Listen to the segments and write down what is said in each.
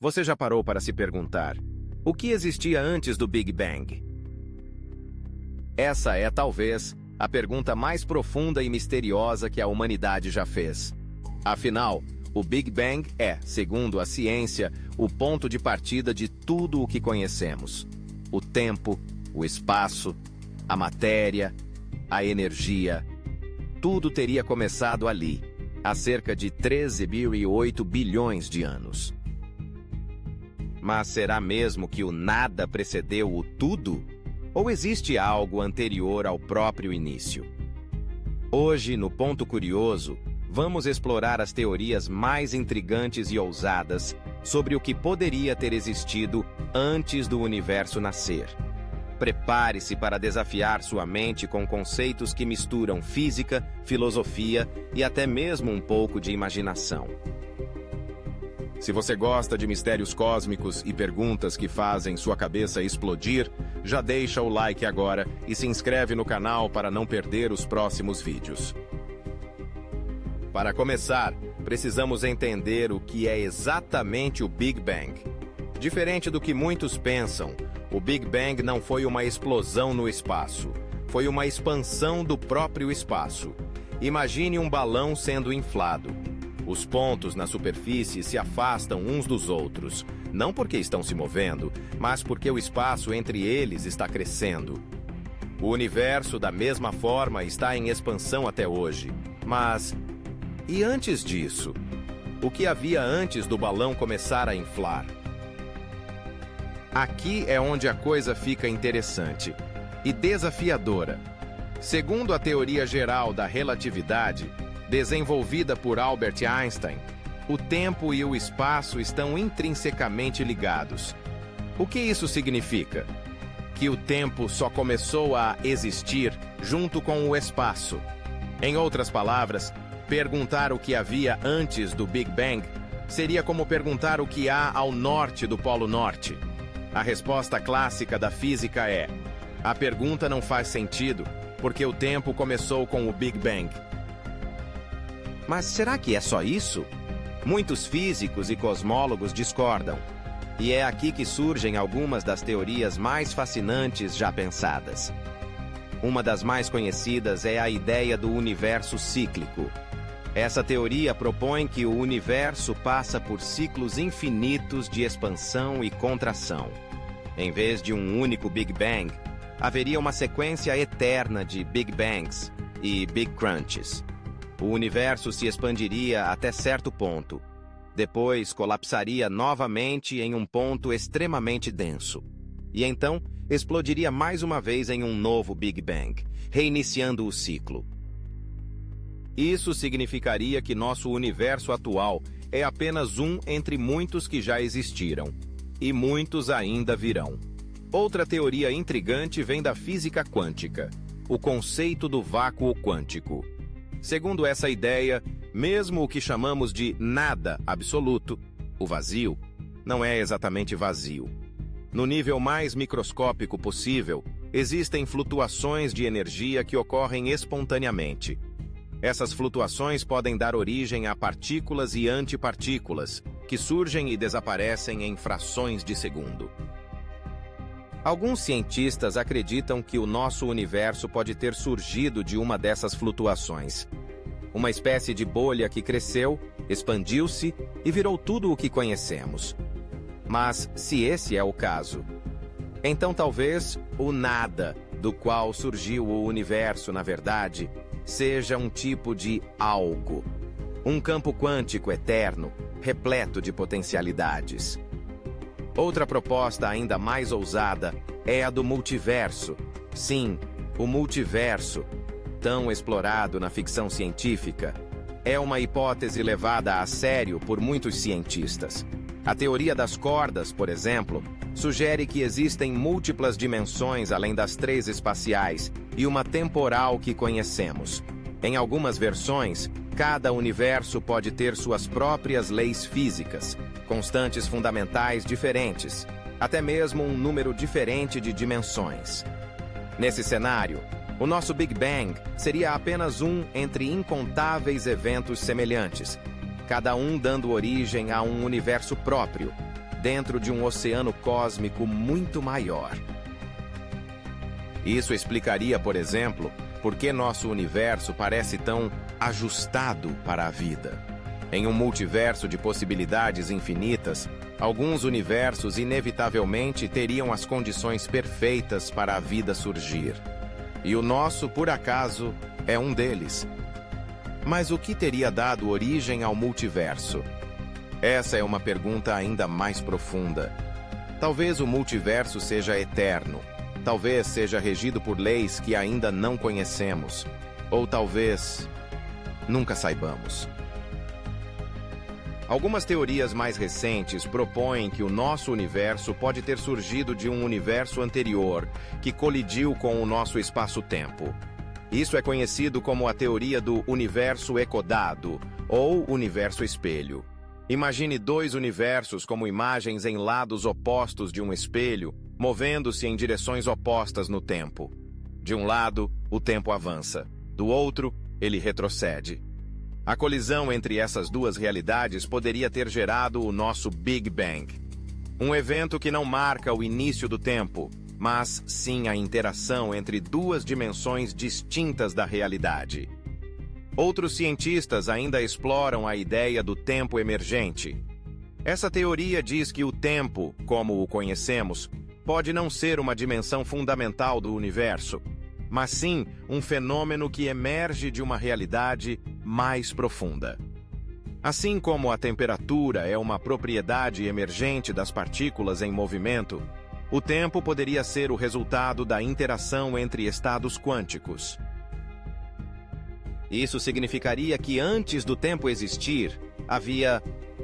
Você já parou para se perguntar: o que existia antes do Big Bang? Essa é, talvez, a pergunta mais profunda e misteriosa que a humanidade já fez. Afinal, o Big Bang é, segundo a ciência, o ponto de partida de tudo o que conhecemos. O tempo, o espaço, a matéria, a energia. Tudo teria começado ali, há cerca de 13,8 bilhões de anos. Mas será mesmo que o nada precedeu o tudo? Ou existe algo anterior ao próprio início? Hoje, no Ponto Curioso, vamos explorar as teorias mais intrigantes e ousadas sobre o que poderia ter existido antes do universo nascer. Prepare-se para desafiar sua mente com conceitos que misturam física, filosofia e até mesmo um pouco de imaginação. Se você gosta de mistérios cósmicos e perguntas que fazem sua cabeça explodir, já deixa o like agora e se inscreve no canal para não perder os próximos vídeos. Para começar, precisamos entender o que é exatamente o Big Bang. Diferente do que muitos pensam, o Big Bang não foi uma explosão no espaço, foi uma expansão do próprio espaço. Imagine um balão sendo inflado. Os pontos na superfície se afastam uns dos outros, não porque estão se movendo, mas porque o espaço entre eles está crescendo. O universo, da mesma forma, está em expansão até hoje. Mas, e antes disso? O que havia antes do balão começar a inflar? Aqui é onde a coisa fica interessante e desafiadora. Segundo a teoria geral da relatividade, desenvolvida por Albert Einstein, o tempo e o espaço estão intrinsecamente ligados. O que isso significa? Que o tempo só começou a existir junto com o espaço. Em outras palavras, perguntar o que havia antes do Big Bang seria como perguntar o que há ao norte do Polo Norte. A resposta clássica da física é: a pergunta não faz sentido, porque o tempo começou com o Big Bang. Mas será que é só isso? Muitos físicos e cosmólogos discordam. E é aqui que surgem algumas das teorias mais fascinantes já pensadas. Uma das mais conhecidas é a ideia do universo cíclico. Essa teoria propõe que o universo passa por ciclos infinitos de expansão e contração. Em vez de um único Big Bang, haveria uma sequência eterna de Big Bangs e Big Crunches. O universo se expandiria até certo ponto. Depois colapsaria novamente em um ponto extremamente denso. E então explodiria mais uma vez em um novo Big Bang, reiniciando o ciclo. Isso significaria que nosso universo atual é apenas um entre muitos que já existiram. E muitos ainda virão. Outra teoria intrigante vem da física quântica, o conceito do vácuo quântico. Segundo essa ideia, mesmo o que chamamos de nada absoluto, o vazio, não é exatamente vazio. No nível mais microscópico possível, existem flutuações de energia que ocorrem espontaneamente. Essas flutuações podem dar origem a partículas e antipartículas, que surgem e desaparecem em frações de segundo. Alguns cientistas acreditam que o nosso universo pode ter surgido de uma dessas flutuações. Uma espécie de bolha que cresceu, expandiu-se e virou tudo o que conhecemos. Mas, se esse é o caso, então talvez o nada, do qual surgiu o universo, na verdade, seja um tipo de algo. Um campo quântico eterno, repleto de potencialidades. Outra proposta ainda mais ousada é a do multiverso. Sim, o multiverso, tão explorado na ficção científica, é uma hipótese levada a sério por muitos cientistas. A teoria das cordas, por exemplo, sugere que existem múltiplas dimensões além das 3 espaciais e uma temporal que conhecemos. Em algumas versões, cada universo pode ter suas próprias leis físicas, constantes fundamentais diferentes, até mesmo um número diferente de dimensões. Nesse cenário, o nosso Big Bang seria apenas um entre incontáveis eventos semelhantes, cada um dando origem a um universo próprio, dentro de um oceano cósmico muito maior. Isso explicaria, por exemplo, por que nosso universo parece tão ajustado para a vida. Em um multiverso de possibilidades infinitas, alguns universos inevitavelmente teriam as condições perfeitas para a vida surgir. E o nosso, por acaso, é um deles. Mas o que teria dado origem ao multiverso? Essa é uma pergunta ainda mais profunda. Talvez o multiverso seja eterno. Talvez seja regido por leis que ainda não conhecemos. Ou talvez nunca saibamos. Algumas teorias mais recentes propõem que o nosso universo pode ter surgido de um universo anterior que colidiu com o nosso espaço-tempo. Isso é conhecido como a teoria do universo ecodado, ou universo espelho. Imagine dois universos como imagens em lados opostos de um espelho, movendo-se em direções opostas no tempo. De um lado, o tempo avança. Do outro, ele retrocede. A colisão entre essas duas realidades poderia ter gerado o nosso Big Bang. Um evento que não marca o início do tempo, mas sim a interação entre duas dimensões distintas da realidade. Outros cientistas ainda exploram a ideia do tempo emergente. Essa teoria diz que o tempo, como o conhecemos, pode não ser uma dimensão fundamental do universo, mas sim um fenômeno que emerge de uma realidade mais profunda. Assim como a temperatura é uma propriedade emergente das partículas em movimento, o tempo poderia ser o resultado da interação entre estados quânticos. Isso significaria que antes do tempo existir, havia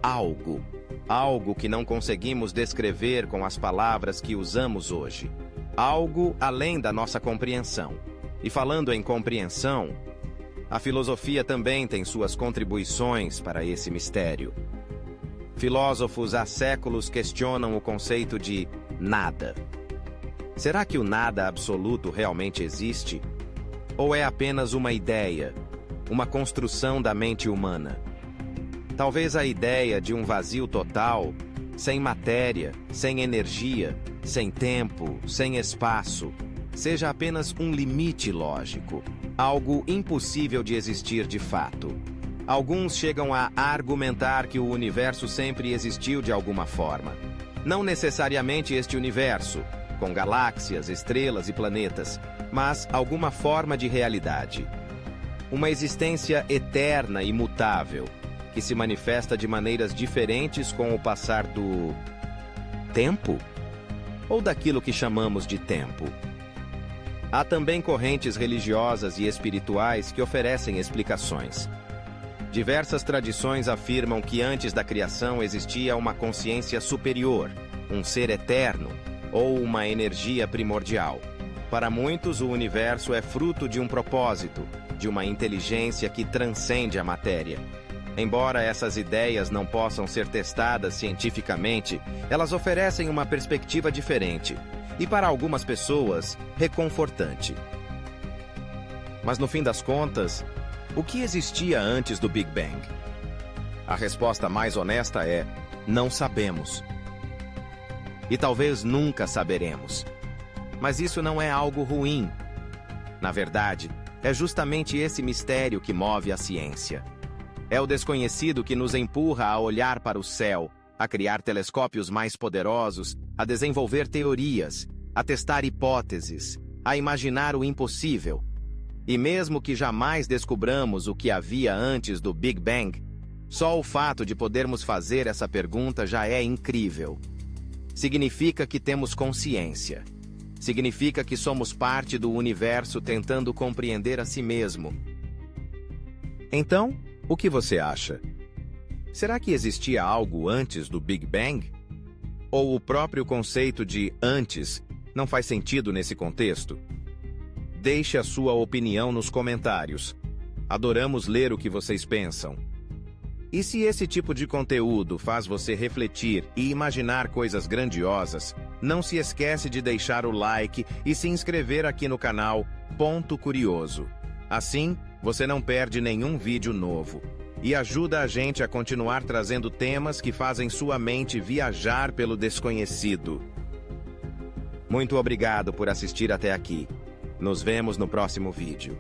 algo que não conseguimos descrever com as palavras que usamos hoje. Algo além da nossa compreensão. E falando em compreensão, a filosofia também tem suas contribuições para esse mistério. Filósofos há séculos questionam o conceito de nada. Será que o nada absoluto realmente existe? Ou é apenas uma ideia, uma construção da mente humana? Talvez a ideia de um vazio total, sem matéria, sem energia, sem tempo, sem espaço, seja apenas um limite lógico, algo impossível de existir de fato. Alguns chegam a argumentar que o universo sempre existiu de alguma forma. Não necessariamente este universo, com galáxias, estrelas e planetas, mas alguma forma de realidade. Uma existência eterna e imutável, que se manifesta de maneiras diferentes com o passar do tempo? Ou daquilo que chamamos de tempo? Há também correntes religiosas e espirituais que oferecem explicações. Diversas tradições afirmam que antes da criação existia uma consciência superior, um ser eterno, ou uma energia primordial. Para muitos, o universo é fruto de um propósito, de uma inteligência que transcende a matéria. Embora essas ideias não possam ser testadas cientificamente, elas oferecem uma perspectiva diferente e, para algumas pessoas, reconfortante. Mas, no fim das contas, o que existia antes do Big Bang? A resposta mais honesta é: não sabemos. E talvez nunca saberemos. Mas isso não é algo ruim. Na verdade, é justamente esse mistério que move a ciência. É o desconhecido que nos empurra a olhar para o céu, a criar telescópios mais poderosos, a desenvolver teorias, a testar hipóteses, a imaginar o impossível. E mesmo que jamais descubramos o que havia antes do Big Bang, só o fato de podermos fazer essa pergunta já é incrível. Significa que temos consciência. Significa que somos parte do universo tentando compreender a si mesmo. Então, o que você acha? Será que existia algo antes do Big Bang? Ou o próprio conceito de antes não faz sentido nesse contexto? Deixe a sua opinião nos comentários. Adoramos ler o que vocês pensam. E se esse tipo de conteúdo faz você refletir e imaginar coisas grandiosas, não se esquece de deixar o like e se inscrever aqui no canal Ponto Curioso. Assim, você não perde nenhum vídeo novo. e ajuda a gente a continuar trazendo temas que fazem sua mente viajar pelo desconhecido. Muito obrigado por assistir até aqui. Nos vemos no próximo vídeo.